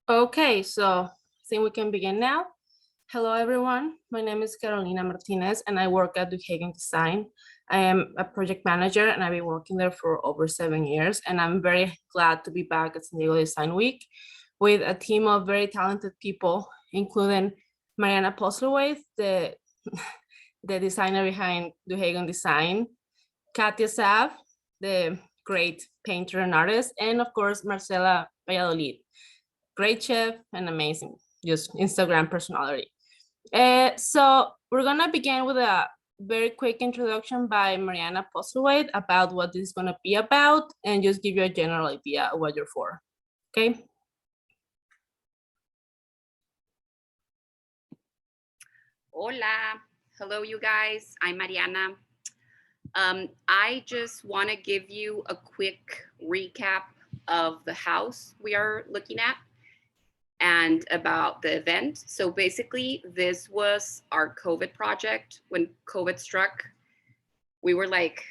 Okay, so I think we can begin now. Hello, everyone. My name is Carolina Martinez, and I work at Duhagón Design. I am a project manager, and I've been working there for over 7 years, and I'm very glad to be back at San Diego Design Week with a team of very talented people, including Mariana Postlethwaite, the designer behind Duhagón Design, Katya Saab, the great painter and artist, and of course, Marcela Valladolid, great chef and amazing, just Instagram personality. So we're gonna begin with a very quick introduction by Mariana Postlethwaite about what this is gonna be about and just give you a general idea of what you're for, okay? Hola, hello you guys, I'm Mariana. I just wanna give you a quick recap of the house we are looking at and about the event. So basically this was our COVID project. When COVID struck, we were like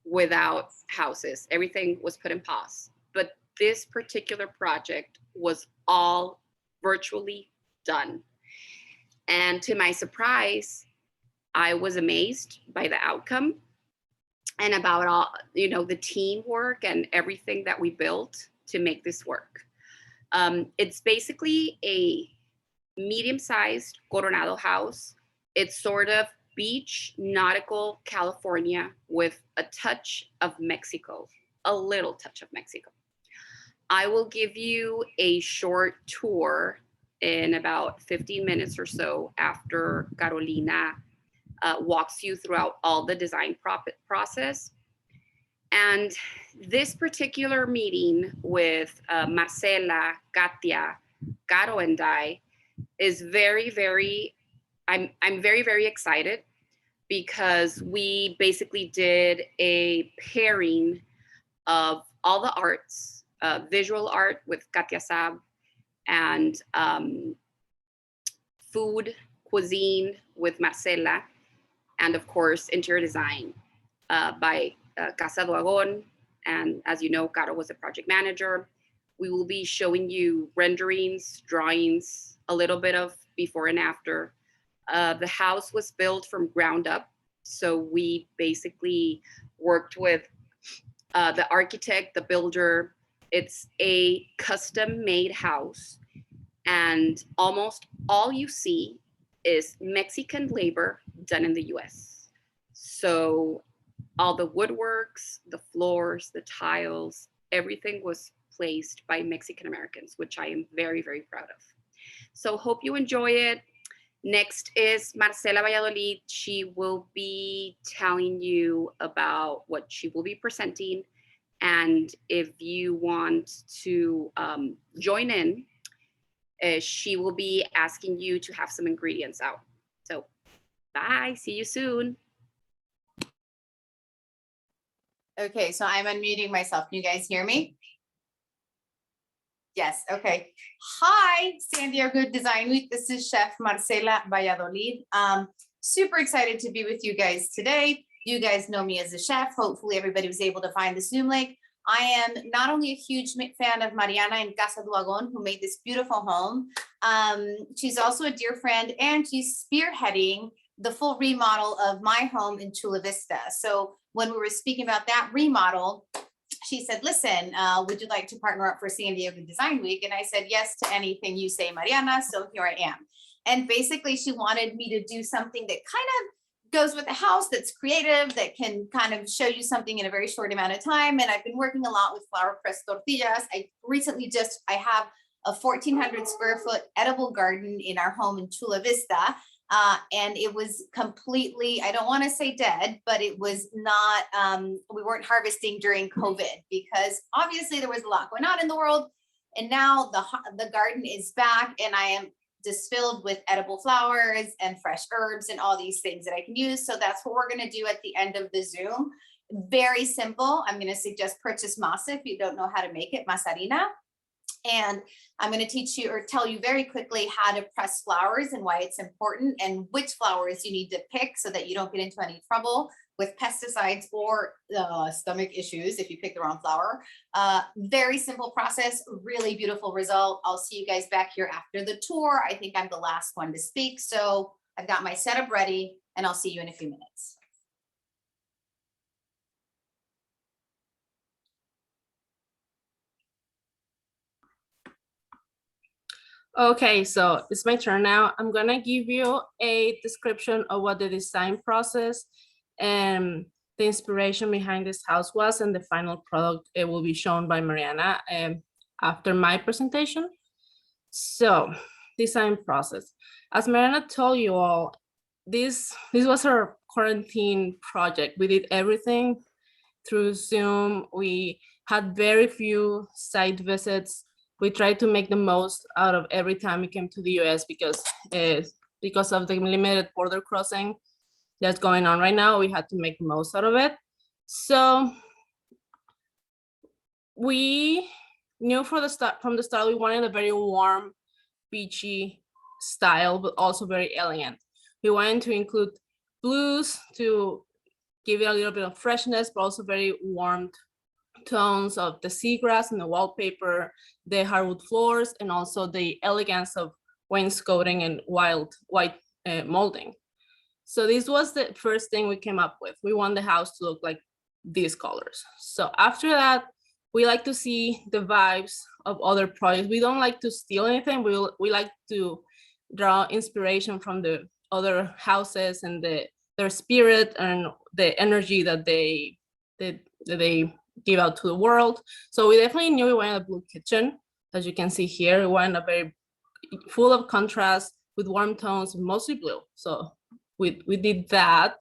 without houses. Everything was put in pause. But this particular project was all virtually done. And to my surprise, I was amazed by the outcome and about all, the teamwork and everything that we built to make this work. It's basically a medium-sized Coronado house. It's sort of beach, nautical California with a touch of Mexico, a little touch of Mexico. I will give you a short tour in about 15 minutes or so after Carolina walks you throughout all the design process. And this particular meeting with Marcela, Katya, Caro, and I is very, very, I'm very, very excited because we basically did a pairing of all the arts, visual art with Katya Saab, and food, cuisine with Marcela, and of course, interior design by Casa Duhagón. And as you know, Caro was a project manager. We will be showing you renderings, drawings, a little bit of before and after. The house was built from ground up. So we basically worked with the architect, the builder. It's a custom made house. And almost all you see is Mexican labor done in the US. So all the woodworks, the floors, the tiles, everything was placed by Mexican Americans, which I am very, very proud of. So hope you enjoy it. Next is Marcela Valladolid. She will be telling you about what she will be presenting. And if you want to join in, she will be asking you to have some ingredients out. So bye, see you soon. Okay, so I'm unmuting myself. Can you guys hear me? Yes, okay. Hi, San Diego Design Week. This is Chef Marcela Valladolid. Super excited to be with you guys today. You guys know me as a chef. Hopefully everybody was able to find the Zoom link. I am not only a huge fan of Mariana and Casa Duhagón, who made this beautiful home. She's also a dear friend, and she's spearheading the full remodel of my home in Chula Vista. So when we were speaking about that remodel, she said, listen, would you like to partner up for San Diego Design Week? And I said, yes to anything you say, Mariana. So here I am. And basically she wanted me to do something that kind of goes with the house, that's creative, that can kind of show you something in a very short amount of time. And I've been working a lot with flower press tortillas. I have a 1,400 square foot edible garden in our home in Chula Vista. And it was completely, I don't want to say dead, but it was not, we weren't harvesting during COVID because obviously there was a lot going on in the world. And now the garden is back, and I am just filled with edible flowers and fresh herbs and all these things that I can use. So that's what we're going to do at the end of the Zoom. Very simple. I'm going to suggest purchase masa if you don't know how to make it, masarina. And I'm going to teach you or tell you very quickly how to press flowers and why it's important and which flowers you need to pick so that you don't get into any trouble with pesticides or stomach issues if you pick the wrong flower. Very simple process, really beautiful result. I'll see you guys back here after the tour. I think I'm the last one to speak. So I've got my setup ready and I'll see you in a few minutes. Okay, so it's my turn now. I'm gonna give you a description of what the design process and the inspiration behind this house was, and the final product, it will be shown by Mariana after my presentation. So, design process. As Mariana told you all, this was our quarantine project. We did everything through Zoom. We had very few site visits. We tried to make the most out of every time we came to the US because of the limited border crossing that's going on right now. We had to make the most out of it. So we knew from the start we wanted a very warm, beachy style, but also very elegant. We wanted to include blues to give it a little bit of freshness, but also very warm tones of the seagrass and the wallpaper, the hardwood floors, and also the elegance of wainscoting and white molding. So this was the first thing we came up with. We want the house to look like these colors. So after that, we like to see the vibes of other projects. We don't like to steal anything. We like to draw inspiration from the other houses and their spirit and the energy that they give out to the world. So we definitely knew we wanted a blue kitchen. As you can see here, we wanted a very full of contrast with warm tones, mostly blue. So we did that.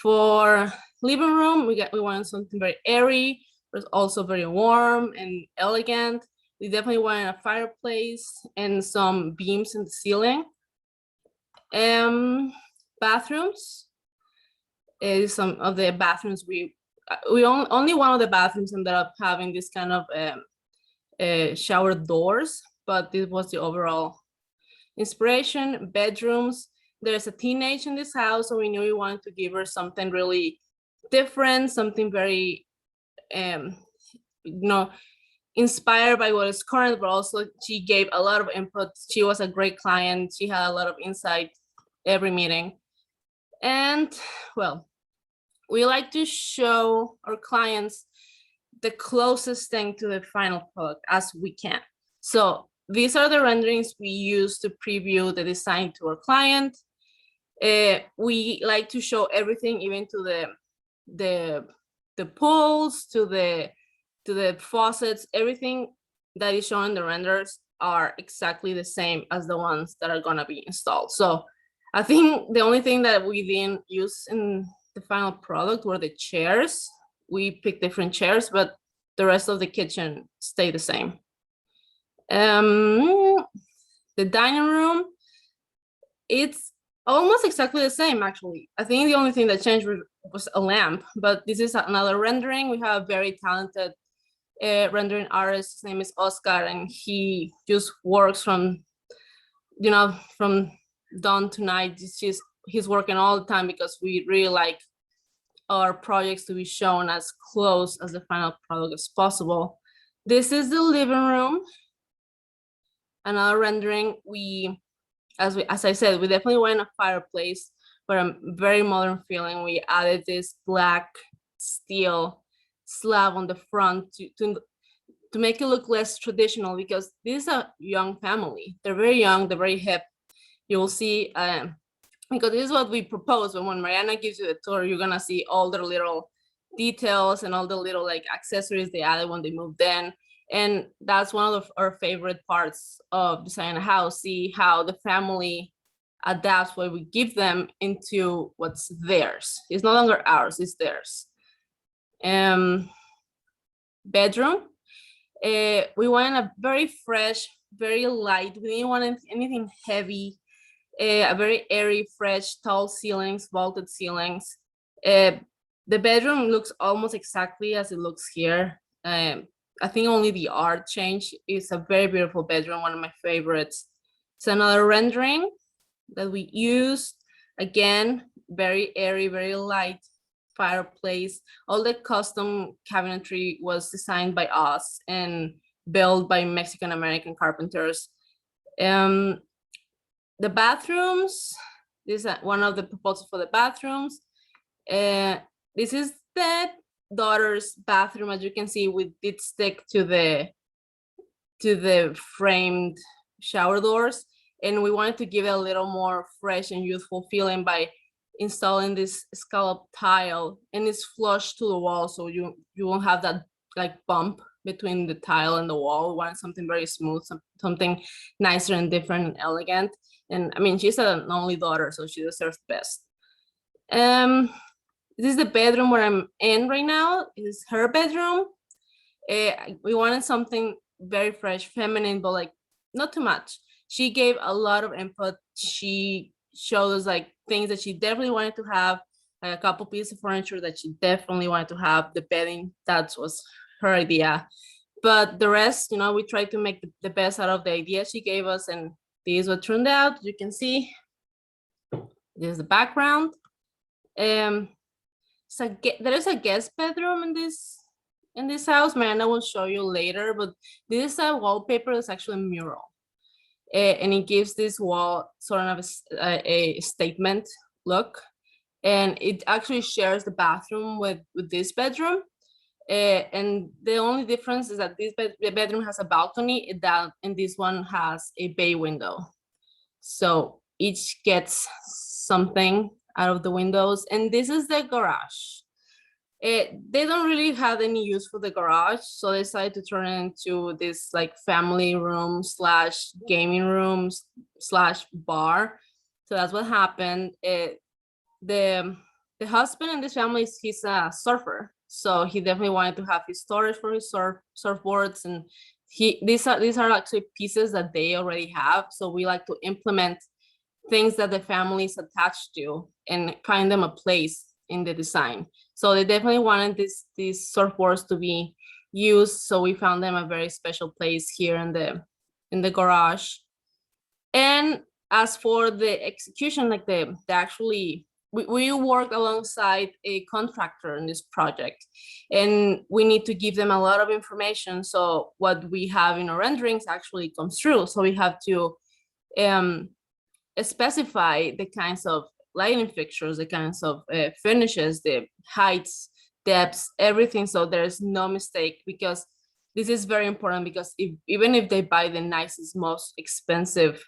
For living room, we wanted something very airy, but also very warm and elegant. We definitely wanted a fireplace and some beams in the ceiling. Bathrooms. Some of the bathrooms only one of the bathrooms ended up having this kind of shower doors, but this was the overall inspiration. Bedrooms, there's a teenage in this house, so we knew we wanted to give her something really different, something very inspired by what is current, but also she gave a lot of input. She was a great client. She had a lot of insight every meeting. And well, we like to show our clients the closest thing to the final product as we can. So these are the renderings we use to preview the design to our client. We like to show everything, even to the poles, to the faucets. Everything that is shown in the renders are exactly the same as the ones that are gonna be installed. So I think the only thing that we didn't use in the final product were the chairs. We picked different chairs, but the rest of the kitchen stayed the same. The dining room, it's almost exactly the same, actually. I think the only thing that changed was a lamp, but this is another rendering. We have a very talented rendering artist. His name is Oscar, and he just works from dawn to night. He's working all the time because we really like our projects to be shown as close as the final product as possible. This is the living room. Another rendering, as I said, we definitely went a fireplace, but a very modern feeling. We added this black steel slab on the front to make it look less traditional, because this is a young family. They're very young, they're very hip. You will see, because this is what we propose. When Mariana gives you the tour, you're gonna see all the little details and all the little accessories they added when they moved in. And that's one of our favorite parts of designing a house, see how the family adapts what we give them into what's theirs. It's no longer ours, it's theirs. Bedroom, we wanted a very fresh, very light. We didn't want anything heavy. A very airy, fresh, tall ceilings, vaulted ceilings. The bedroom looks almost exactly as it looks here. I think only the art changed. It's a very beautiful bedroom, one of my favorites. It's another rendering that we used. Again, very airy, very light fireplace. All the custom cabinetry was designed by us and built by Mexican American carpenters. The bathrooms, this is one of the proposals for the bathrooms. This is the daughter's bathroom. As you can see, we did stick to the framed shower doors, and we wanted to give it a little more fresh and youthful feeling by installing this scallop tile, and it's flush to the wall, so you won't have that like bump between the tile and the wall. We wanted something very smooth, something nicer and different and elegant. And I mean, she's an only daughter, so she deserves the best. This is the bedroom where I'm in right now. This is her bedroom. We wanted something very fresh, feminine, but like not too much. She gave a lot of input. She showed us like things that she definitely wanted to have, like a couple pieces of furniture that she definitely wanted to have, the bedding, that was her idea. But the rest, you know, we tried to make the best out of the idea she gave us, and this is what turned out. You can see, this is the background. So there is a guest bedroom in this house. Mariana will show you later, but this is a wallpaper that's actually a mural. And it gives this wall sort of a statement look. And it actually shares the bathroom with this bedroom. And the only difference is that the bedroom has a balcony, and this one has a bay window. So each gets something out of the windows. And this is the garage. They don't really have any use for the garage, so they decided to turn it into this like family room / gaming rooms / bar. So that's what happened. The husband in this family, he's a surfer, so he definitely wanted to have his storage for his surfboards, and these are actually pieces that they already have. So we like to implement things that the family is attached to and find them a place in the design. So they definitely wanted these surfboards to be used. So we found them a very special place here in the garage. And as for the execution, like we worked alongside a contractor in this project, and we need to give them a lot of information. So what we have in our renderings actually comes true. So we have to specify the kinds of lighting fixtures, the kinds of finishes, the heights, depths, everything. So there's no mistake, because this is very important, because even if they buy the nicest, most expensive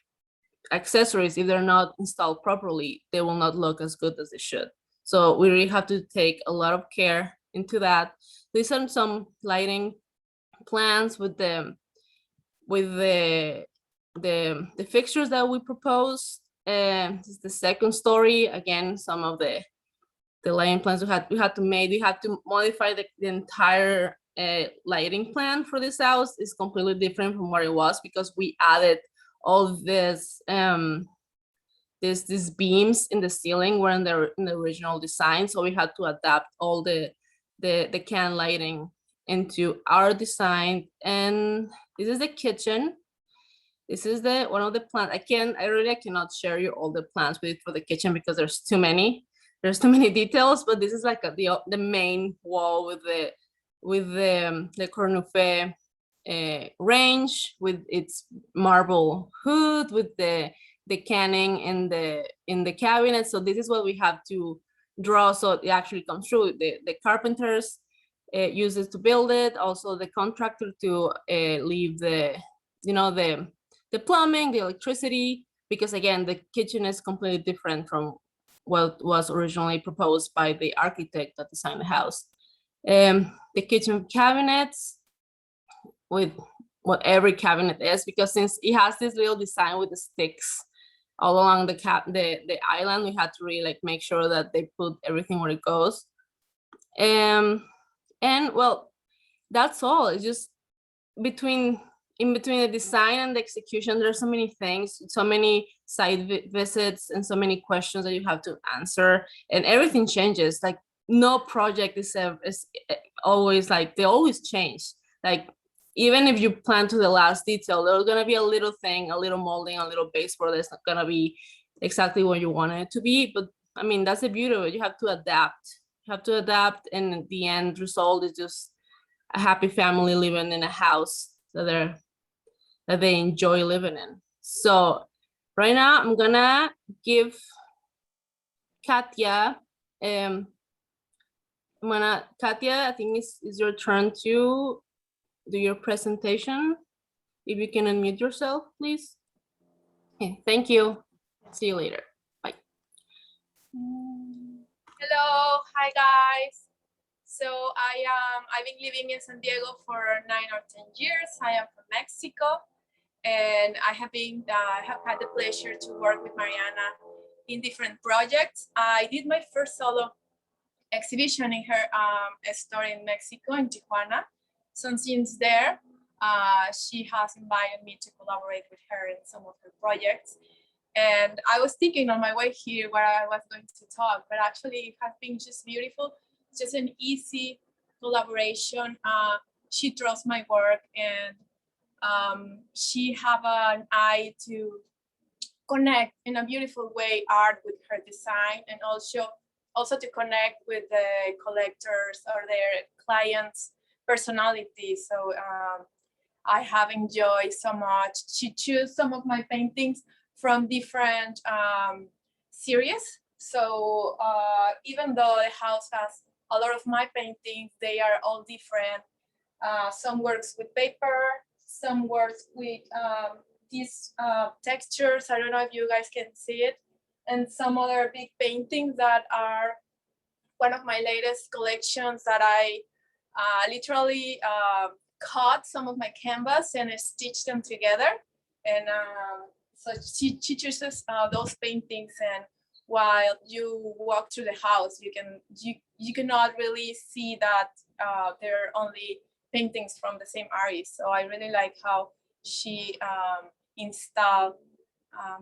accessories, if they're not installed properly, they will not look as good as they should. So we really have to take a lot of care into that. These are some lighting plans with the fixtures that we proposed. This is the second story. Again, some of the lighting plans we had to modify the entire lighting plan for this house. Is completely different from what it was, because we added all this these beams in the ceiling were in the original design, so we had to adapt all the can lighting into our design. And this is the kitchen. This is one of the plans. I really cannot share you all the plans with for the kitchen, because there's too many details. But this is like the main wall with the cornufe range, with its marble hood, with the canning in the cabinet. So this is what we have to draw. So it actually comes through. The carpenters use it to build it. Also the contractor to leave the plumbing, the electricity, because again, the kitchen is completely different from what was originally proposed by the architect that designed the house. The kitchen cabinets, with what every cabinet is, because since it has this little design with the sticks all along the island, we had to really like make sure that they put everything where it goes. And well, that's all. It's just in between the design and the execution, there's so many things, so many site visits, and so many questions that you have to answer, and everything changes. Like no project is always like, they always change. Like even if you plan to the last detail, there's gonna be a little thing, a little molding, a little baseboard that's not gonna be exactly what you want it to be. But I mean, that's the beauty of it. You have to adapt have to adapt, and the end result is just a happy family living in a house that they enjoy living in. So right now I'm gonna give Katya, Katya, I think it's your turn to do your presentation. If you can unmute yourself, please. Okay, thank you. See you later. Bye. Hello, hi guys. So I've been living in San Diego for 9 or 10 years. I am from Mexico, and I have had the pleasure to work with Mariana in different projects. I did my first solo exhibition in her store in Mexico, in Tijuana. So since there, she has invited me to collaborate with her in some of her projects. And I was thinking on my way here where I was going to talk, but actually it has been just beautiful. It's just an easy collaboration. She trusts my work, and she have an eye to connect in a beautiful way art with her design, and also to connect with the collectors or their clients' personality. So I have enjoyed so much. She chose some of my paintings from different series. So even though the house has a lot of my paintings, they are all different. Some works with paper, some works with these textures. I don't know if you guys can see it. And some other big paintings that are one of my latest collections that I literally cut some of my canvas and stitched them together. And so she chooses those paintings, and while you walk through the house, you cannot really see that they're only paintings from the same artist. So I really like how she installed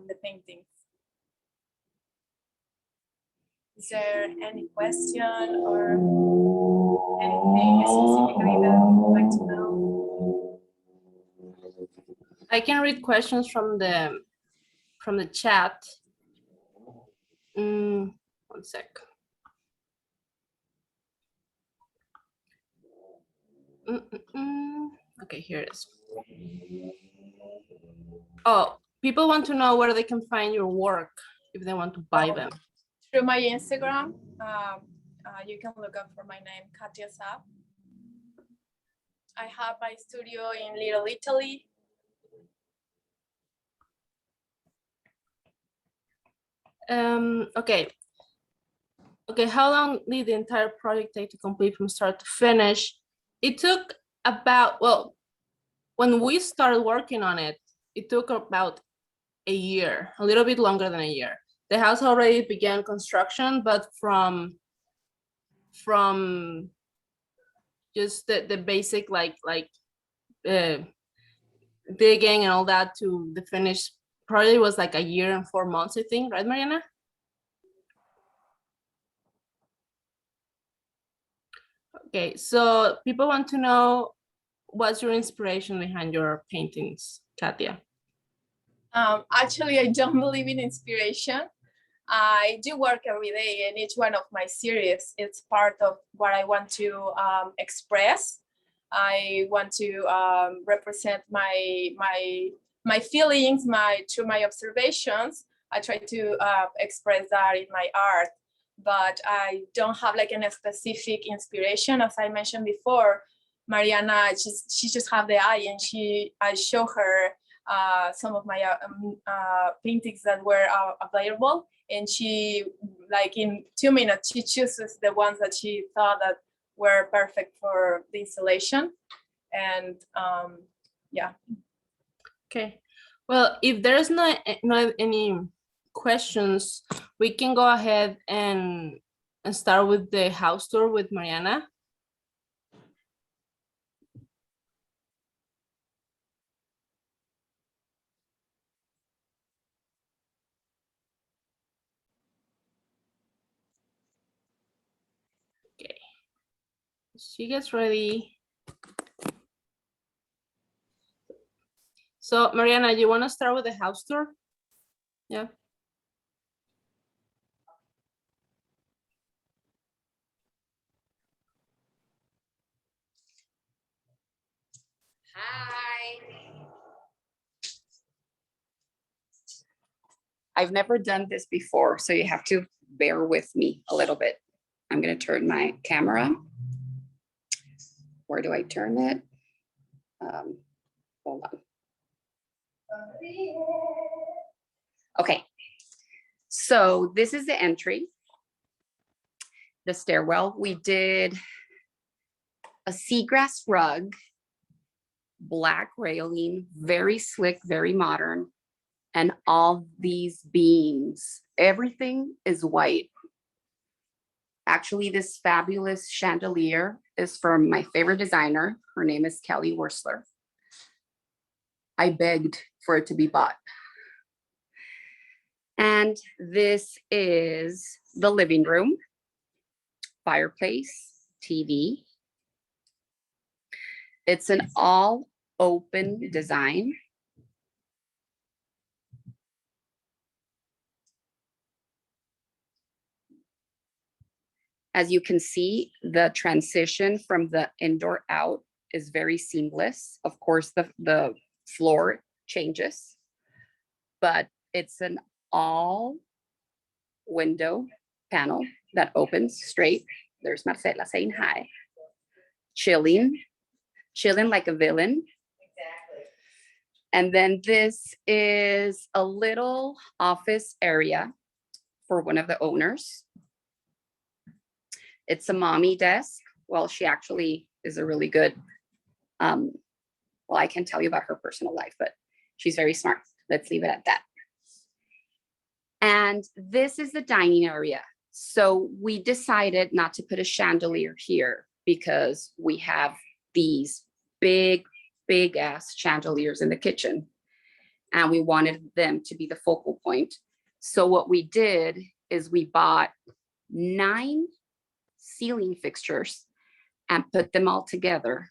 the paintings. Is there any question or anything specifically that you would like to know? I can read questions from the chat. One sec. Okay, here it is. Oh, people want to know where they can find your work if they want to buy them. Through my Instagram, you can look up for my name, Katya Saab. I have my studio in Little Italy. Okay, how long did the entire project take to complete from start to finish? It took about, well, when we started working on it, it took about a year, a little bit longer than a year. The house already began construction, but from just the basic like digging and all that to the finished project was like a year and 4 months, I think, right, Mariana? Okay, so people want to know what's your inspiration behind your paintings, Katya? Actually, I don't believe in inspiration. I do work every day, and each one of my series, it's part of what I want to express. I want to represent my feelings, through my observations. I try to express that in my art, but I don't have like a specific inspiration. As I mentioned before, Mariana, she just have the eye, and I show her some of my paintings that were available, and she, like in 2 minutes, she chooses the ones that she thought that were perfect for the installation. And yeah. Okay, well, if there's not any questions, we can go ahead and start with the house tour with Mariana. Okay, she gets ready. So Mariana, you want to start with the house tour? Yeah. Bye. I've never done this before, so you have to bear with me a little bit. I'm going to turn my camera. Where do I turn it? Hold on. Okay, so this is the entry, the stairwell. We did a seagrass rug, black railing, very slick, very modern, and all these beams. Everything is white. Actually, this fabulous chandelier is from my favorite designer. Her name is Kelly Wursler. I begged for it to be bought. And this is the living room, fireplace, TV. It's an all open design. As you can see, the transition from the indoor out is very seamless. Of course, the floor changes, but it's an all window panel that opens straight. There's Marcela saying hi. Chilling like a villain. Exactly. And then this is a little office area for one of the owners. It's a mommy desk. Well, she actually is a really good, well, I can tell you about her personal life, but she's very smart. Let's leave it at that. And this is the dining area. So we decided not to put a chandelier here because we have these big ass chandeliers in the kitchen and we wanted them to be the focal point. So what we did is we bought 9 ceiling fixtures and put them all together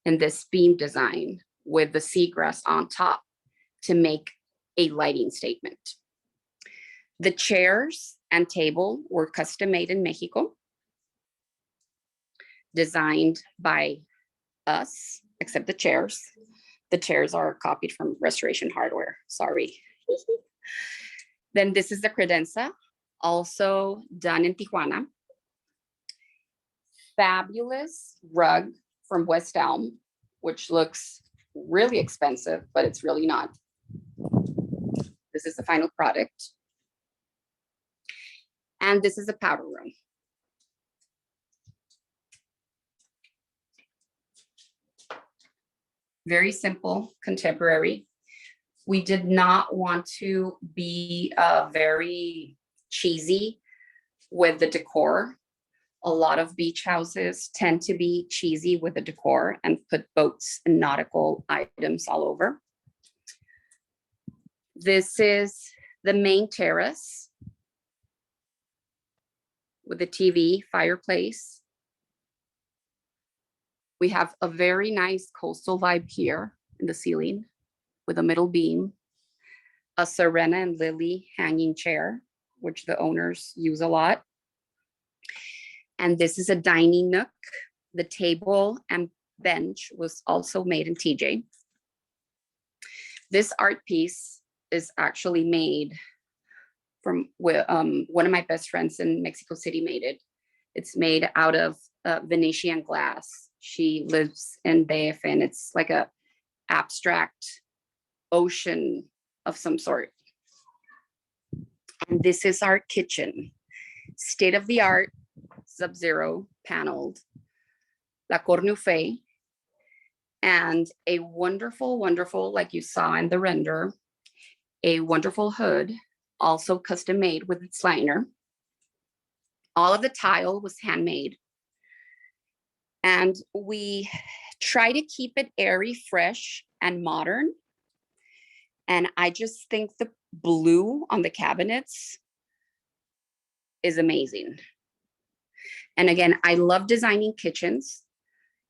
in this beam design with the seagrass on top to make a lighting statement. The chairs and table were custom made in Mexico, designed by us, except the chairs. The chairs are copied from Restoration Hardware, sorry. Then this is the Credenza, also done in Tijuana. Fabulous rug from West Elm, which looks really expensive, but it's really not. This is the final product. And this is a powder room. Very simple, contemporary. We did not want to be very cheesy with the decor. A lot of beach houses tend to be cheesy with the decor and put boats and nautical items all over. This is the main terrace with the TV, fireplace. We have a very nice coastal vibe here in the ceiling with a middle beam, a Serena and Lily hanging chair, which the owners use a lot. And this is a dining nook. The table and bench was also made in TJ. This art piece is actually made from one of my best friends in Mexico City made it. It's made out of Venetian glass. She lives in DF and it's like a abstract ocean of some sort. And this is our kitchen. State-of-the-art, sub-zero paneled, La Cornufay, and a wonderful, like you saw in the render, a wonderful hood, also custom made with its liner. All of the tile was handmade. And we try to keep it airy, fresh, and modern. And I just think the blue on the cabinets is amazing. And again, I love designing kitchens,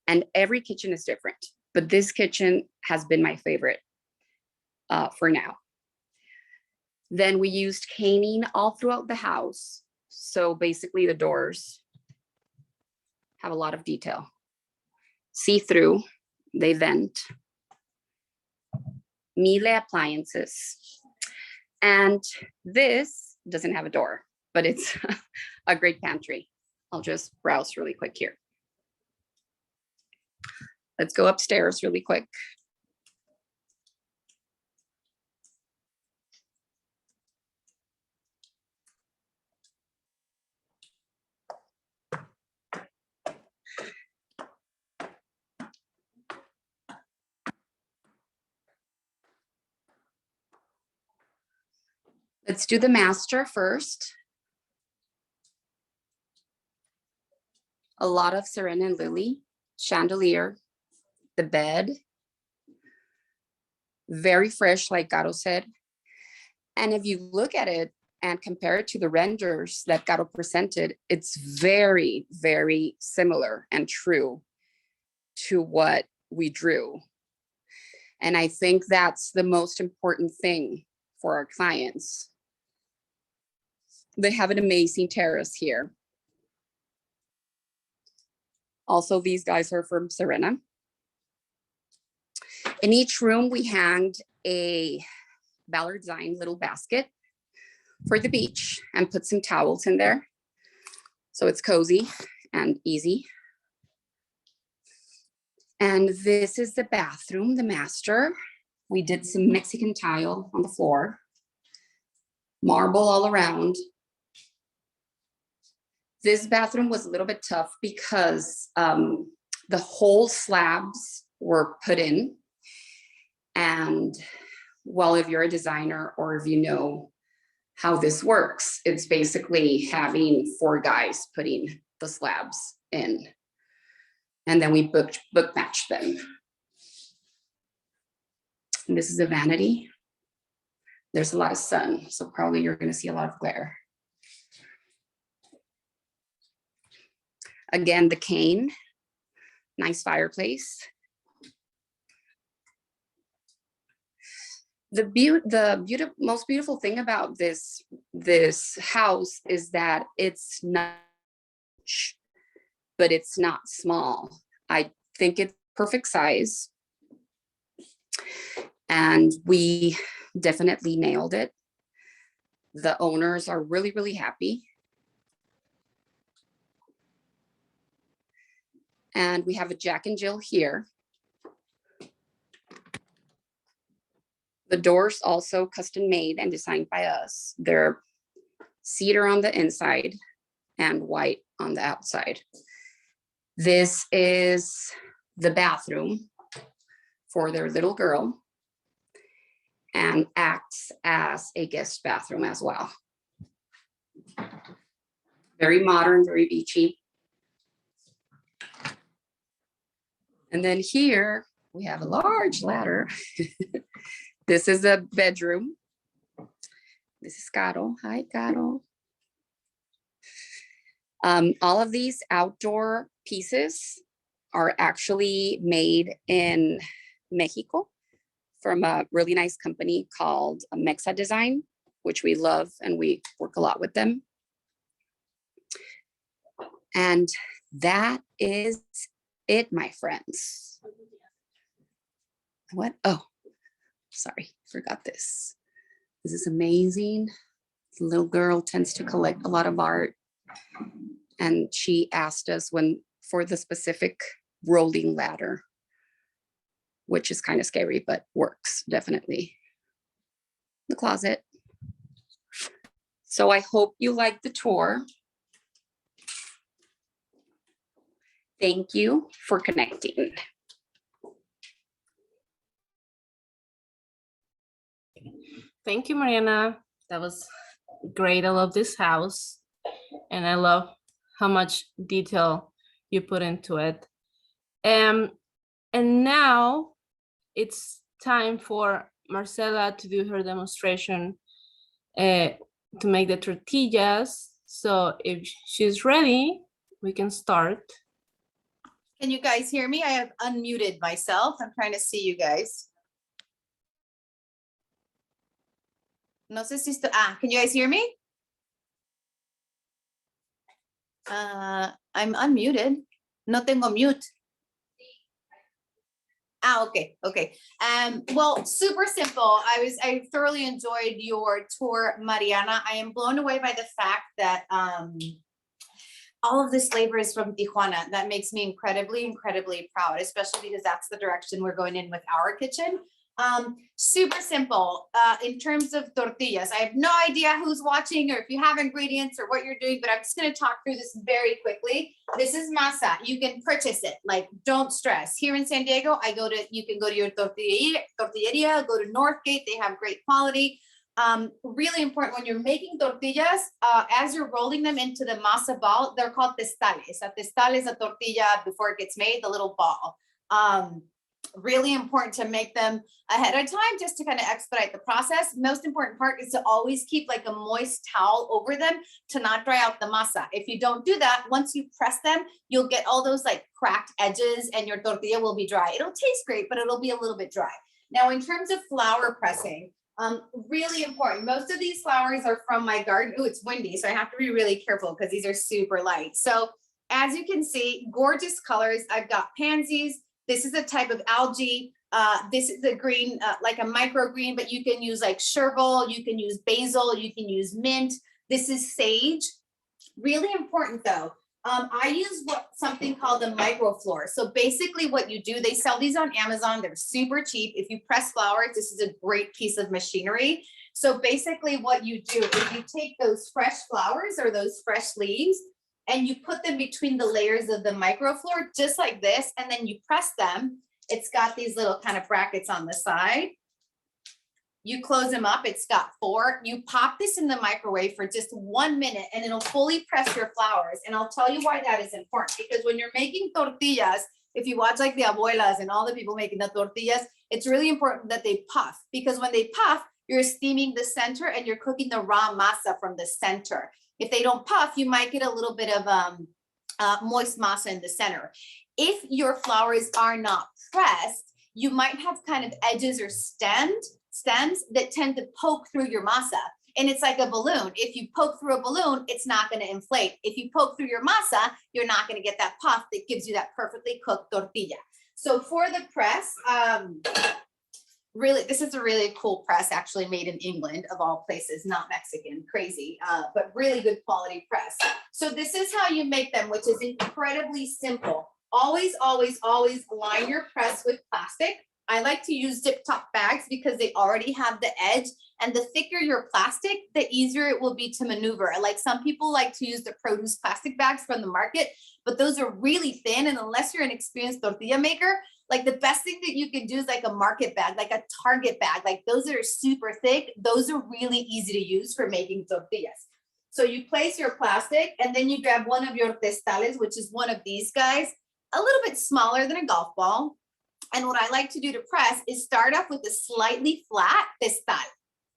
and every kitchen is different, but this kitchen has been my favorite for now. Then we used caning all throughout the house. So basically the doors have a lot of detail. See-through They vent. Miele appliances. And this doesn't have a door, but it's a great pantry. I'll just browse really quick here. Let's go upstairs really quick. Let's do the master first. A lot of Serena and Lily, chandelier, the bed, very fresh, like Gato said. And if you look at it and compare it to the renders that Gato presented, it's very, very similar and true to what we drew. And I think that's the most important thing for our clients. They have an amazing terrace here. Also, these guys are from Serena. In each room, we hanged a Ballard design little basket for the beach and put some towels in there. So it's cozy and easy. And this is the bathroom, the master. We did some Mexican tile on the floor, marble all around. This bathroom was a little bit tough because the whole slabs were put in. And well, if you're a designer or if you know how this works, it's basically having 4 guys putting the slabs in. And then we book match them. And this is a vanity. There's a lot of sun, so probably you're going to see a lot of glare. Again, the cane, nice fireplace. The most beautiful thing about this house is that it's not, but it's not small. I think it's perfect size. And we definitely nailed it. The owners are really, really happy. And we have a Jack and Jill here. The doors also custom made and designed by us. They're cedar on the inside and white on the outside. This is the bathroom for their little girl and acts as a guest bathroom as well. Very modern, very beachy. And then here we have a large ladder. This is a bedroom. This is Caro. Hi, Caro. All of these outdoor pieces are actually made in Mexico from a really nice company called Mexa Design, which we love and we work a lot with them. And that is it, my friends. What? Oh, sorry, forgot this. This is amazing. The little girl tends to collect a lot of art. And she asked us for the specific rolling ladder, which is kind of scary, but works definitely. The closet. So I hope you liked the tour. Thank you for connecting. Thank you, Mariana. That was great. I love this house and I love how much detail you put into it. And now it's time for Marcela to do her demonstration to make the tortillas. So if she's ready, we can start. Can you guys hear me? I have unmuted myself. I'm trying to see you guys. No sé si estoy, can you guys hear me? I'm unmuted. No tengo mute. Ah, okay, okay. Well, super simple. I thoroughly enjoyed your tour, Mariana. I am blown away by the fact that all of this flavor is from Tijuana. That makes me incredibly, incredibly proud, especially because that's the direction we're going in with our kitchen. Super simple. In terms of tortillas, I have no idea who's watching or if you have ingredients or what you're doing, but I'm just going to talk through this very quickly. This is masa. You can purchase it. Like, don't stress. Here in San Diego, you can go to your tortilleria, go to Northgate. They have great quality. Really important when you're making tortillas, as you're rolling them into the masa ball, they're called testales. A testal is a tortilla before it gets made, the little ball. Really important to make them ahead of time just to kind of expedite the process. Most important part is to always keep like a moist towel over them to not dry out the masa. If you don't do that, once you press them, you'll get all those like cracked edges and your tortilla will be dry. It'll taste great, but it'll be a little bit dry. Now, in terms of flour pressing, really important. Most of these flours are from my garden. Oh, it's windy, so I have to be really careful because these are super light. So as you can see, gorgeous colors. I've got pansies. This is a type of algae. This is a green, like a microgreen, but you can use like chervil, you can use basil, you can use mint. This is sage. Really important though. I use something called a microfloor. So basically what you do, they sell these on Amazon. They're super cheap. If you press flowers, this is a great piece of machinery. So basically what you do is you take those fresh flowers or those fresh leaves and you put them between the layers of the microfloor, just like this, and then you press them. It's got these little kind of brackets on the side. You close them up, it's got 4. You pop this in the microwave for just 1 minute and it'll fully press your flours. And I'll tell you why that is important, because when you're making tortillas, if you watch like the abuelas and all the people making the tortillas, it's really important that they puff, because when they puff, you're steaming the center and you're cooking the raw masa from the center. If they don't puff, you might get a little bit of moist masa in the center. If your flours are not pressed, you might have kind of edges or stems that tend to poke through your masa. And it's like a balloon. If you poke through a balloon, it's not going to inflate. If you poke through your masa, you're not going to get that puff that gives you that perfectly cooked tortilla. So for the press, really, this is a really cool press, actually made in England of all places, not Mexican, crazy, but really good quality press. So this is how you make them, which is incredibly simple. Always, always, always line your press with plastic. I like to use zip top bags because they already have the edge, and the thicker your plastic, the easier it will be to maneuver. Like some people like to use the produce plastic bags from the market, but those are really thin. And unless you're an experienced tortilla maker, like the best thing that you can do is like a market bag, like a Target bag, like those that are super thick. Those are really easy to use for making tortillas. So you place your plastic and then you grab one of your testales, which is one of these guys, a little bit smaller than a golf ball. And what I like to do to press is start off with a slightly flat testal,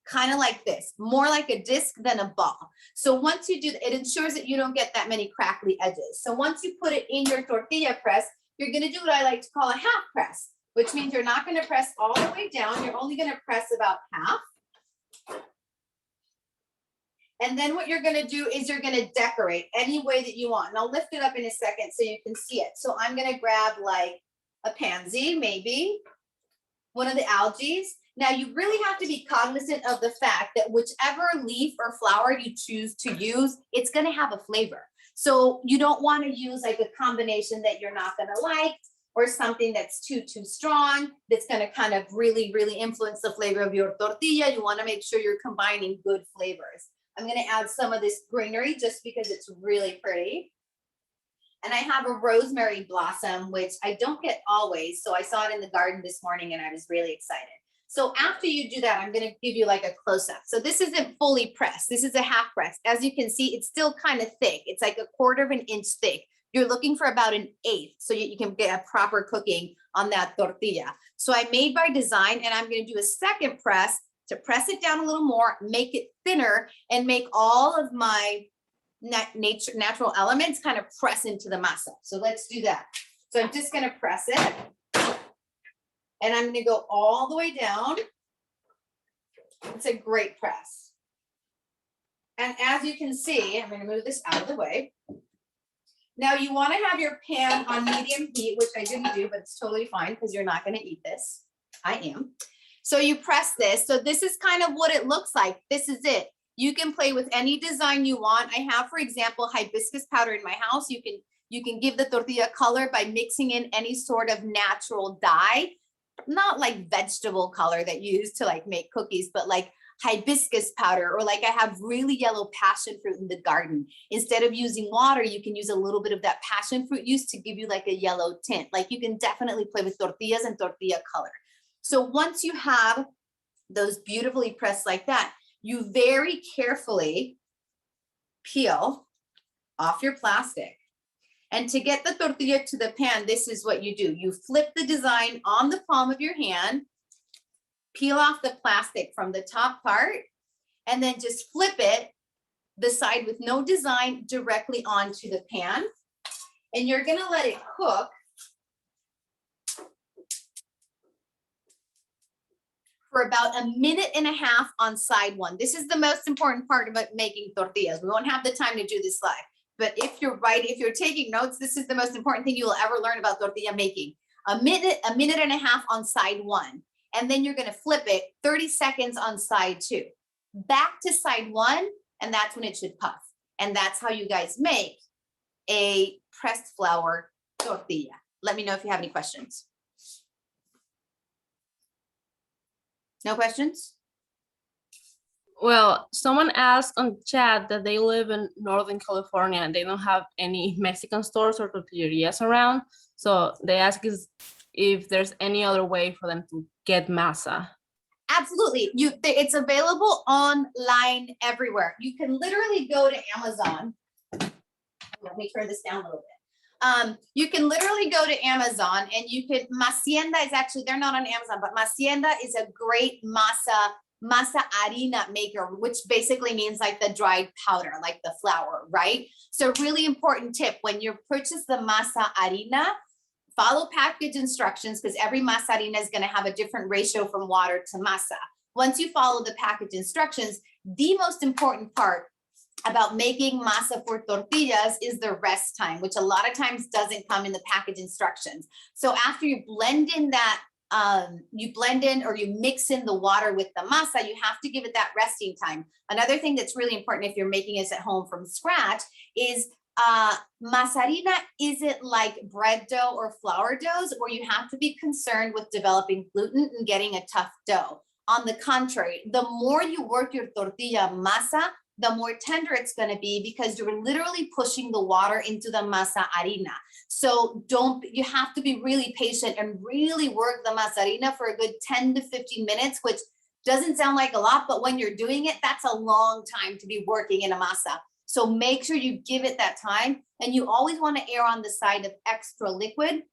kind of like this, more like a disc than a ball. So once you do that, it ensures that you don't get that many crackly edges. So once you put it in your tortilla press, you're going to do what I like to call a half press, which means you're not going to press all the way down. You're only going to press about half. And then what you're going to do is you're going to decorate any way that you want. And I'll lift it up in a second so you can see it. So I'm going to grab like a pansy, maybe one of the algae. Now you really have to be cognizant of the fact that whichever leaf or flower you choose to use, it's going to have a flavor. So you don't want to use like a combination that you're not going to like, or something that's too strong, that's going to kind of really influence the flavor of your tortilla. You want to make sure you're combining good flavors. I'm going to add some of this greenery just because it's really pretty. And I have a rosemary blossom, which I don't get always. So I saw it in the garden this morning and I was really excited. So after you do that, I'm going to give you like a close up. So this isn't fully pressed. This is a half press. As you can see, it's still kind of thick. It's like 1/4 of an inch thick. You're looking for about 1/8 so you can get a proper cooking on that tortilla. So I made by design, and I'm going to do a second press to press it down a little more, make it thinner, and make all of my natural elements kind of press into the masa. So let's do that. So I'm just going to press it. And I'm going to go all the way down. It's a great press. And as you can see, I'm going to move this out of the way. Now you want to have your pan on medium heat, which I didn't do, but it's totally fine because you're not going to eat this. I am. So you press this. So this is kind of what it looks like. This is it. You can play with any design you want. I have, for example, hibiscus powder in my house. You can give the tortilla color by mixing in any sort of natural dye, not like vegetable color that you use to like make cookies, but like hibiscus powder, or like I have really yellow passion fruit in the garden. Instead of using water, you can use a little bit of that passion fruit juice to give you like a yellow tint. Like you can definitely play with tortillas and tortilla color. So once you have those beautifully pressed like that, you very carefully peel off your plastic. And to get the tortilla to the pan, this is what you do. You flip the design on the palm of your hand, peel off the plastic from the top part, and then just flip it, the side with no design, directly onto the pan. And you're gonna let it cook for about 1.5 minutes on side one. This is the most important part about making tortillas. We won't have the time to do this live, but if you're taking notes, this is the most important thing you will ever learn about tortilla making. 1.5 minutes on side one. And then you're gonna flip it 30 seconds on side two. Back to side one, and that's when it should puff. And that's how you guys make a pressed flour tortilla. Let me know if you have any questions. No questions? Well, someone asked on chat that they live in Northern California and they don't have any Mexican stores or tortillerias around. So they ask if there's any other way for them to get masa. Absolutely. It's available online everywhere. You can literally go to Amazon. Let me turn this down a little bit. You can literally go to Amazon and you can, Macienda is actually, they're not on Amazon, but Macienda is a great masa harina maker, which basically means like the dried powder, like the flour, right? So really important tip, when you purchase the masa harina, follow package instructions, because every masa harina is going to have a different ratio from water to masa. Once you follow the package instructions, the most important part about making masa for tortillas is the rest time, which a lot of times doesn't come in the package instructions. So after you blend in that, or you mix in the water with the masa, you have to give it that resting time. Another thing that's really important if you're making this at home from scratch is masa harina isn't like bread dough or flour doughs where you have to be concerned with developing gluten and getting a tough dough. On the contrary, the more you work your tortilla masa, the more tender it's going to be, because you're literally pushing the water into the masa harina. So you have to be really patient and really work the masa harina for a good 10 to 15 minutes, which doesn't sound like a lot, but when you're doing it, that's a long time to be working in a masa. So make sure you give it that time, and you always want to err on the side of extra liquid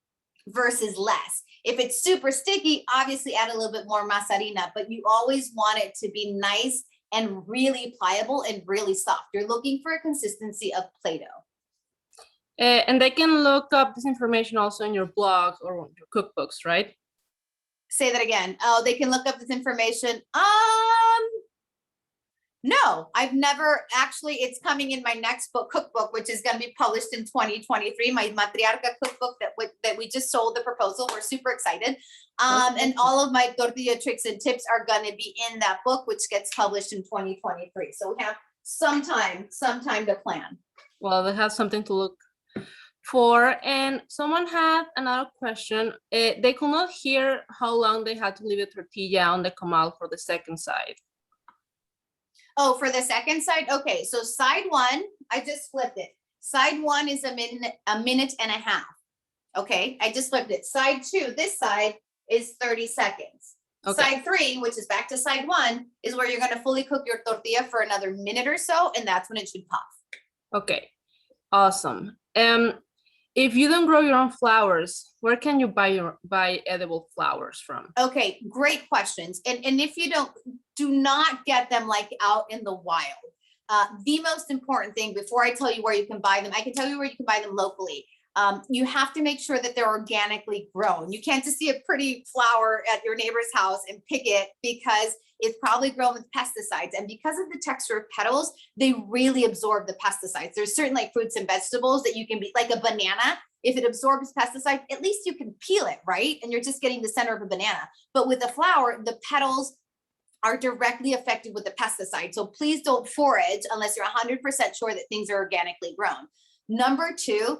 versus less. If it's super sticky, obviously add a little bit more masa harina, but you always want it to be nice and really pliable and really soft. You're looking for a consistency of Play-Doh. And they can look up this information also in your blog or your cookbooks, right? Say that again. Oh, they can look up this information. No, I've never actually. It's coming in my next cookbook, which is going to be published in 2023. My Matriarca cookbook that we just sold the proposal. We're super excited. And all of my tortilla tricks and tips are going to be in that book, which gets published in 2023. So we have some time to plan. Well, they have something to look for. And someone had another question. They could not hear how long they had to leave the tortilla on the comal for the second side. Oh, for the second side? Okay, so side one, I just flipped it. Side one is 1.5 minutes. Okay, I just flipped it. Side two, this side is 30 seconds. Okay. Side three, which is back to side one, is where you're gonna fully cook your tortilla for another minute or so, and that's when it should puff. Okay, awesome. If you don't grow your own flowers, where can you buy edible flowers from? Okay, great questions. And if you do not get them like out in the wild. The most important thing, before I tell you where you can buy them, I can tell you where you can buy them locally. You have to make sure that they're organically grown. You can't just see a pretty flower at your neighbor's house and pick it, because It's probably grown with pesticides. And because of the texture of petals, they really absorb the pesticides. There's certain like fruits and vegetables that you can be like a banana. If it absorbs pesticide, at least you can peel it, right? And you're just getting the center of a banana. But with a flower, the petals are directly affected with the pesticide. So please don't forage unless you're 100% sure that things are organically grown. Number two,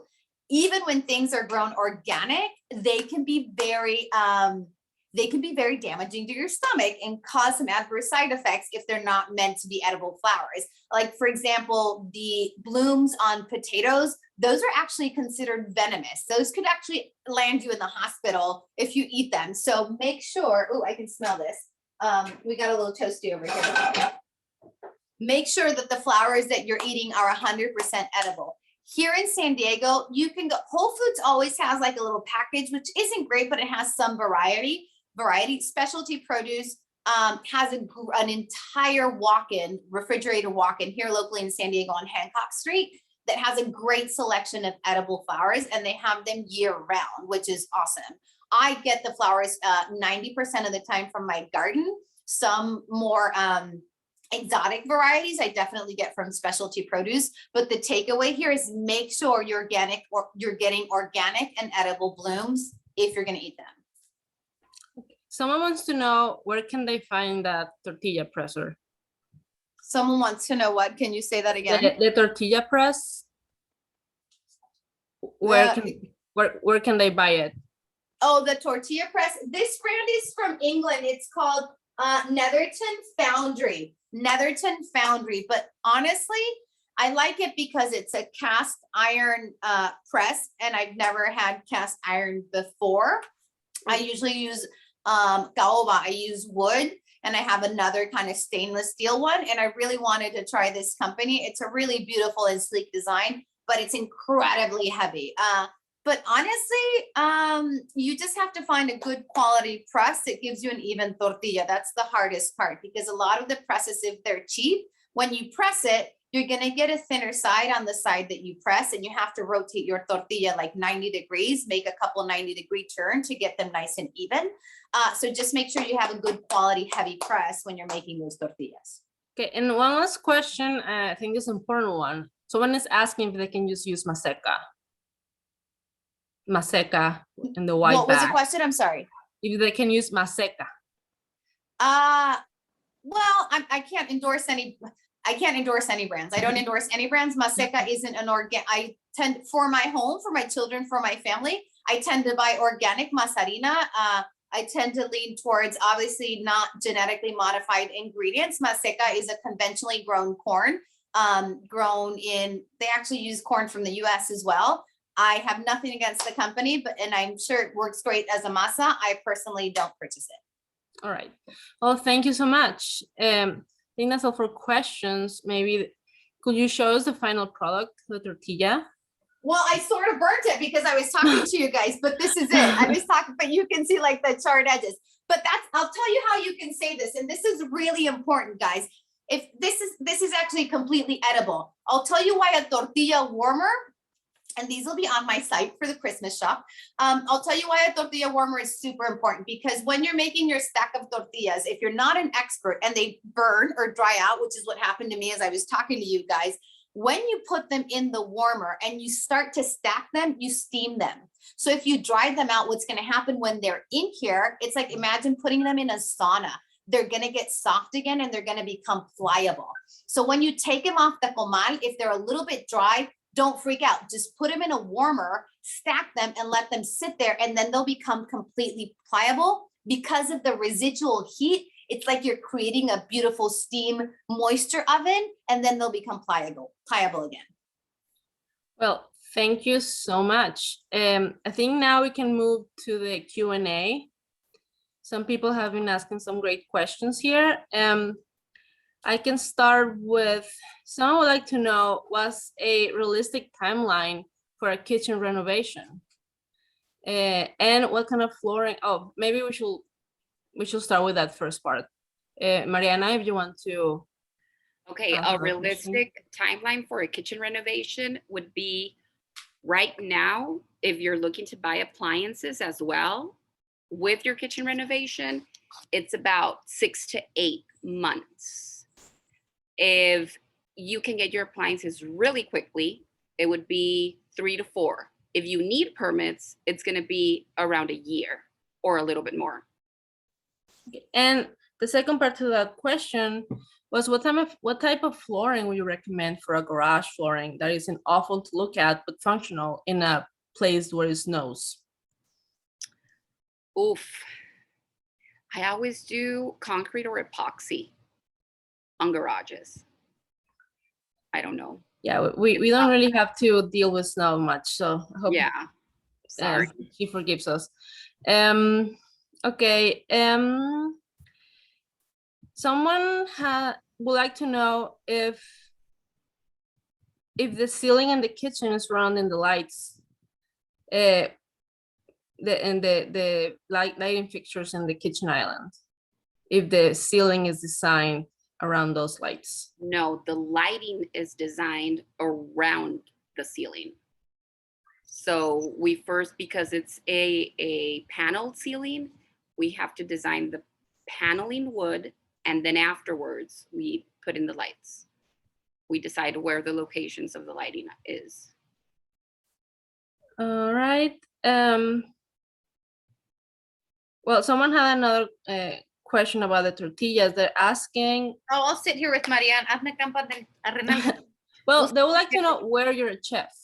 even when things are grown organic, they can be very damaging to your stomach and cause some adverse side effects if they're not meant to be edible flowers. Like for example, the blooms on potatoes, those are actually considered venomous. Those could actually land you in the hospital if you eat them. So make sure, oh, I can smell this. We got a little toasty over here. Make sure that the flowers that you're eating are 100% edible. Here in San Diego, you can go, Whole Foods always has like a little package, which isn't great, but it has some variety. Specialty produce has an entire refrigerator walk-in here locally in San Diego on Hancock Street that has a great selection of edible flowers, and they have them year round, which is awesome. I get the flowers 90% of the time from my garden. Some more exotic varieties I definitely get from specialty produce, but the takeaway here is make sure you're organic or you're getting organic and edible blooms if you're going to eat them. Someone wants to know, where can they find that tortilla presser? Someone wants to know what? Can you say that again? The tortilla press. Where can they buy it? Oh, the tortilla press. This brand is from England. It's called Netherton Foundry. But honestly, I like it because it's a cast iron press, and I've never had cast iron before. I usually use caoba. I use wood, and I have another kind of stainless steel one, and I really wanted to try this company. It's a really beautiful and sleek design, but it's incredibly heavy. But honestly, you just have to find a good quality press that gives you an even tortilla. That's the hardest part, because a lot of the presses, if they're cheap, when you press it, you're going to get a thinner side on the side that you press, and you have to rotate your tortilla like 90 degrees, make a couple 90-degree turn to get them nice and even. So just make sure you have a good quality heavy press when you're making those tortillas. Okay, and one last question, I think is an important one. Someone is asking if they can just use maseca in the white bag. What was the question? I'm sorry. If they can use maseca. Well, I can't endorse any brands. I don't endorse any brands. Maseca isn't an I tend, for my home, for my children, for my family, I tend to buy organic masarina. I tend to lean towards obviously not genetically modified ingredients. Maseca is a conventionally grown corn, they actually use corn from the US as well. I have nothing against the company, and I'm sure it works great as a masa. I personally don't purchase it. All right. Well, thank you so much. I think that's all for questions. Maybe could you show us the final product, the tortilla? Well, I sort of burnt it because I was talking to you guys, but this is it. I was talking, but you can see like the charred edges. But I'll tell you how you can say this, and this is really important, guys. If this is actually completely edible. I'll tell you why a tortilla warmer, and these will be on my site for the Christmas shop. I'll tell you why a tortilla warmer is super important, because when you're making your stack of tortillas, if you're not an expert and they burn or dry out, which is what happened to me as I was talking to you guys, when you put them in the warmer and you start to stack them, you steam them. So if you dry them out, what's going to happen when they're in here, it's like, imagine putting them in a sauna. They're going to get soft again and they're going to become pliable. So when you take them off the comal, if they're a little bit dry, don't freak out. Just put them in a warmer, stack them, and let them sit there, and then they'll become completely pliable. Because of the residual heat, it's like you're creating a beautiful steam moisture oven, and then they'll become pliable again. Well, thank you so much. I think now we can move to the Q&A. Some people have been asking some great questions here. I can start with, someone would like to know, what's a realistic timeline for a kitchen renovation? And what kind of flooring? Oh, maybe we should start with that first part. Mariana, if you want to. Okay, a realistic timeline for a kitchen renovation would be right now, if you're looking to buy appliances as well with your kitchen renovation, it's about 6 to 8 months. If you can get your appliances really quickly, it would be 3 to 4. If you need permits, it's going to be around a year or a little bit more. And the second part to that question was what type of flooring would you recommend for a garage flooring that isn't awful to look at but functional in a place where it snows? Oof. I always do concrete or epoxy on garages. I don't know. Yeah, we don't really have to deal with snow much, so I hope Yeah. Sorry. she forgives us. Okay. Someone would like to know if the ceiling in the kitchen is surrounding the lights, the lighting fixtures in the kitchen island, if the ceiling is designed around those lights. No, the lighting is designed around the ceiling. So we first, because it's a paneled ceiling, we have to design the paneling wood, and then afterwards we put in the lights. We decide where the locations of the lighting is. All right. Well, someone had another question about the tortillas. They're asking. Oh, I'll sit here with Mariana. Hazme campo de arreglar. Well, they would like to know where you're a chef,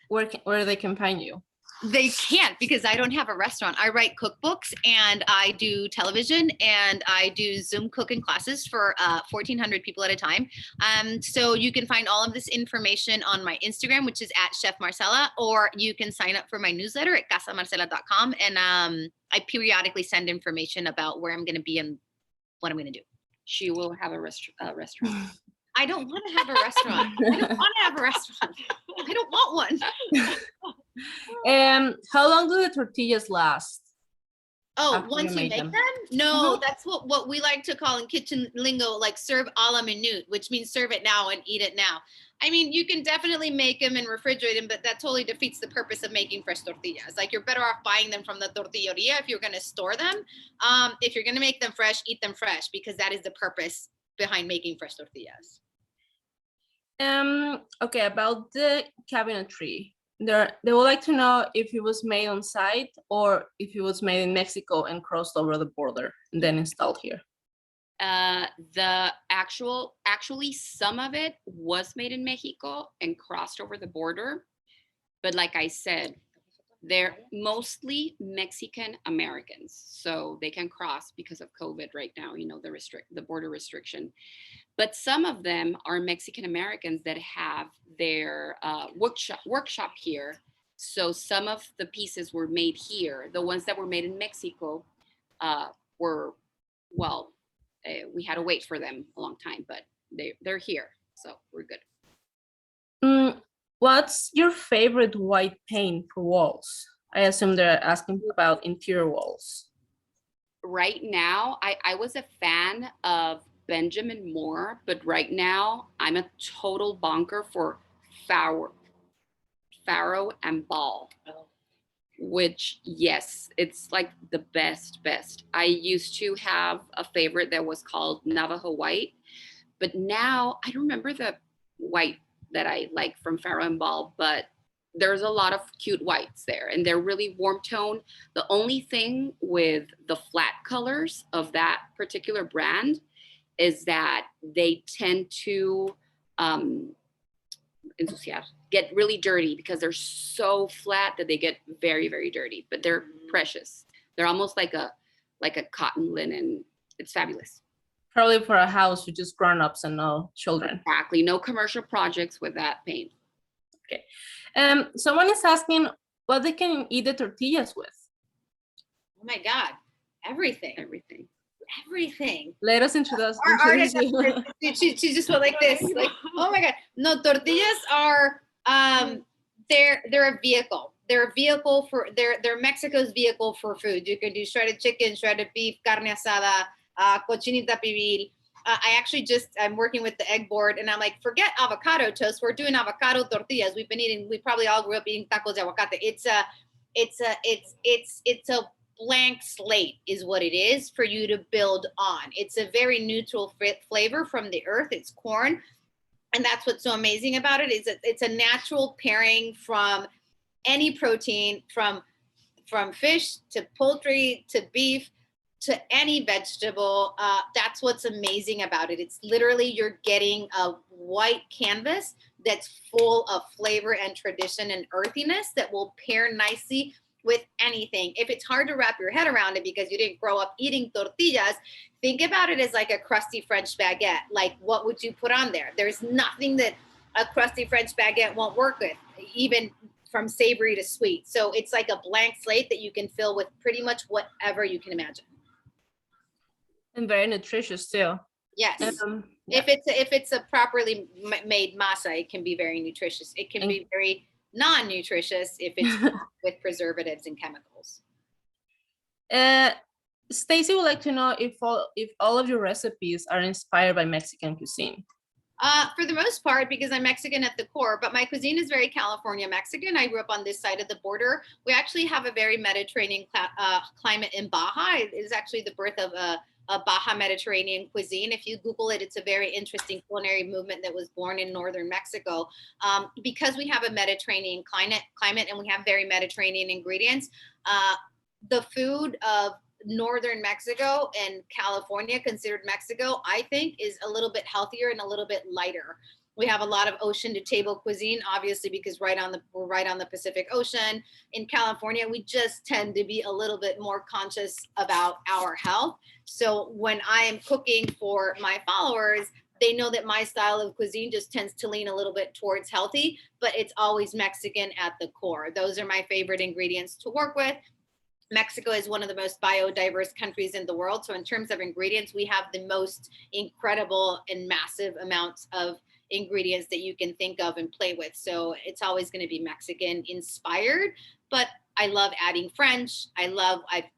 where they can find you. They can't because I don't have a restaurant. I write cookbooks and I do television and I do Zoom cooking classes for 1,400 people at a time. So you can find all of this information on my Instagram, which is at Chef Marcela, or you can sign up for my newsletter at casamarcela.com. And I periodically send information about where I'm going to be and what I'm going to do. She will have a restaurant. I don't want to have a restaurant. I don't want to have a restaurant. I don't want one. How long do the tortillas last? Oh, After once you you made make them. them? No, Mhm. that's what we like to call in kitchen lingo, like serve a la minute, which means serve it now and eat it now. I mean, you can definitely make them and refrigerate them, but that totally defeats the purpose of making fresh tortillas. Like, you're better off buying them from the tortilleria if you're going to store them. If you're going to make them fresh, eat them fresh, because that is the purpose behind making fresh tortillas. Okay, about the cabinetry. They would like to know if it was made on site or if it was made in Mexico and crossed over the border and then installed here. Actually, some of it was made in Mexico and crossed over the border. But like I said, they're mostly Mexican Americans, so they can cross because of COVID right now, you know, the border restriction. But some of them are Mexican Americans that have their workshop here. So some of the pieces were made here. The ones that were made in Mexico we had to wait for them a long time, but they're here, so we're good. What's your favorite white paint for walls? I assume they're asking about interior walls. Right now, I was a fan of Benjamin Moore, but right now I'm a total bonker for Faro and Ball. Which, yes, it's like the best. I used to have a favorite that was called Navajo White, but now I don't remember the white that I like from Faro and Ball, but there's a lot of cute whites there and they're really warm tone. The only thing with the flat colors of that particular brand is that they tend to get really dirty because they're so flat that they get very, very dirty, but they're precious. They're almost like a cotton linen. It's fabulous. Probably for a house with just grown-ups and no children. Exactly. No commercial projects with that paint. Okay. Someone is asking what they can eat the tortillas with. Oh my God, everything. Let us introduce. Our artist, she just went like this, like, oh my God. No, tortillas are, they're a vehicle. They're a vehicle for, they're Mexico's vehicle for food. You can do shredded chicken, shredded beef, carne asada, cochinita pibil. I'm working with the egg board and I'm like, forget avocado toast. We're doing avocado tortillas. We probably all grew up eating tacos de aguacate. blank slate is what it is for you to build on. It's a very neutral flavor from the earth. It's corn. And that's what's so amazing about it is that it's a natural pairing from any protein, from fish to poultry to beef to any vegetable. That's what's amazing about it. It's literally you're getting a white canvas that's full of flavor and tradition and earthiness that will pair nicely with anything. If it's hard to wrap your head around it because you didn't grow up eating tortillas, think about it as like a crusty French baguette. Like, what would you put on there? There's nothing that a crusty French baguette won't work with, even from savory to sweet. So it's like a blank slate that you can fill with pretty much whatever you can imagine. And very nutritious too. Yes. Yeah. If it's a properly made masa, it can be very nutritious. It can be very non-nutritious if it's with preservatives and chemicals. Stacy would like to know if all of your recipes are inspired by Mexican cuisine. For the most part, because I'm Mexican at the core, but my cuisine is very California Mexican. I grew up on this side of the border. We actually have a very Mediterranean climate in Baja. It is actually the birth of a Baja Mediterranean cuisine. If you Google it, it's a very interesting culinary movement that was born in northern Mexico. Because we have a Mediterranean climate and we have very Mediterranean ingredients, the food of northern Mexico and California, considered Mexico, I think is a little bit healthier and a little bit lighter. We have a lot of ocean to table cuisine, obviously, because we're right on the Pacific Ocean. In California, we just tend to be a little bit more conscious about our health. So when I am cooking for my followers, they know that my style of cuisine just tends to lean a little bit towards healthy, but it's always Mexican at the core. Those are my favorite ingredients to work with. Mexico is one of the most biodiverse countries in the world. So in terms of ingredients, we have the most incredible and massive amounts of ingredients that you can think of and play with. So it's always going to be Mexican inspired, but I love adding French. I've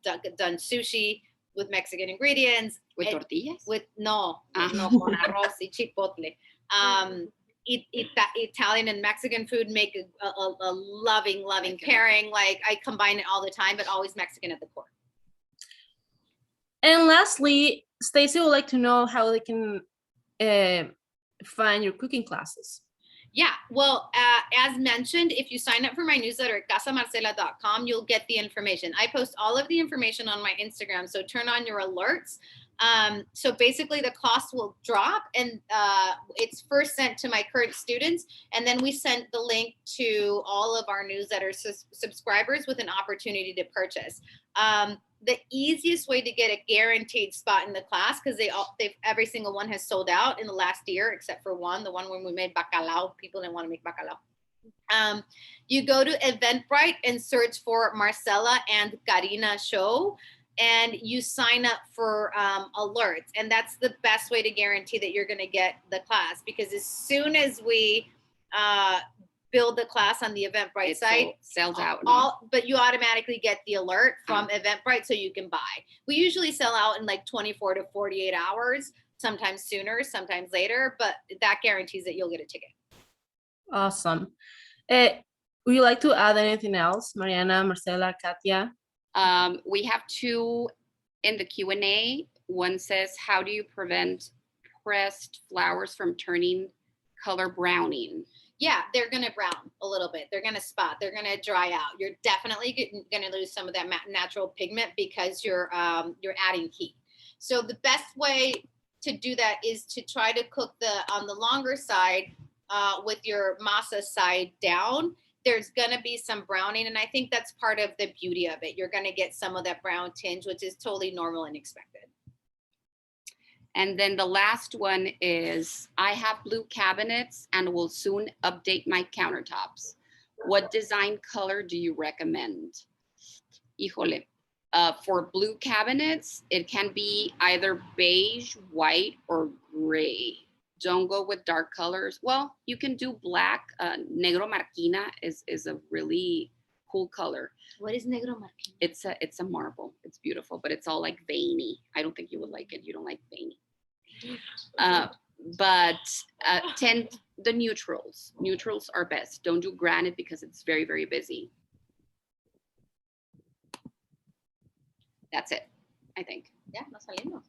done sushi with Mexican ingredients. With tortillas? No, con arroz y chipotle. Italian and Mexican food make a loving pairing. Like, I combine it all the time, but always Mexican at the core. And lastly, Stacy would like to know how they can find your cooking classes. Yeah, well, as mentioned, if you sign up for my newsletter at casamarcela.com, you'll get the information. I post all of the information on my Instagram, so turn on your alerts. So basically the cost will drop, and it's first sent to my current students, and then we sent the link to all of our newsletter subscribers with an opportunity to purchase. The easiest way to get a guaranteed spot in the class, because every single one has sold out in the last year, except for the one when we made bacalao. People didn't want to make bacalao. You go to Eventbrite and search for Marcela and Karina show, and you sign up for alerts. And that's the best way to guarantee that you're going to get the class, because as soon as we build the class on the Eventbrite site, sells out. But you automatically get the alert from Eventbrite, so you can buy. We usually sell out in like 24 to 48 hours, sometimes sooner, sometimes later, but that guarantees that you'll get a ticket. Awesome. Would you like to add anything else, Mariana, Marcela, Katya? We have two in the Q&A. One says, how do you prevent pressed flowers from turning color browning? Yeah, they're going to brown a little bit. They're going to spot. They're going to dry out. You're definitely going to lose some of that natural pigment because you're adding heat. So the best way to do that is to try to cook on the longer side with your masa side down. There's going to be some browning, and I think that's part of the beauty of it. You're going to get some of that brown tinge, which is totally normal and expected. And then the last one is, I have blue cabinets and will soon update my countertops. What design color do you recommend? Híjole, for blue cabinets, it can be either beige, white, or gray. Don't go with dark colors. Well, you can do black. Negro marquina is a really cool color. What is negro marquina? It's a marble. It's beautiful, but it's all like veiny. I don't think you would like it. You don't like veiny. But tend the neutrals. Neutrals are best. Don't do granite because it's very, very busy. That's it, I think. Ya, nos salimos.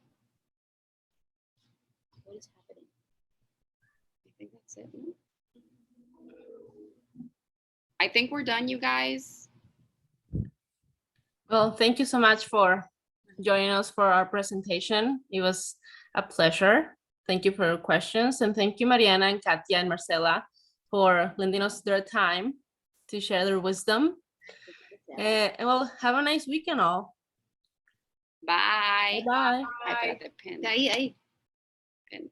What is happening? I think that's it. No? I think we're done, you guys. Well, thank you so much for joining us for our presentation. It was a pleasure. Thank you for your questions. And thank you, Mariana and Katya and Marcela, for lending us their time to share their wisdom. And well, have a nice weekend all. Bye. Bye. Ay, espérate, pin. Ahí, ahí. Pin.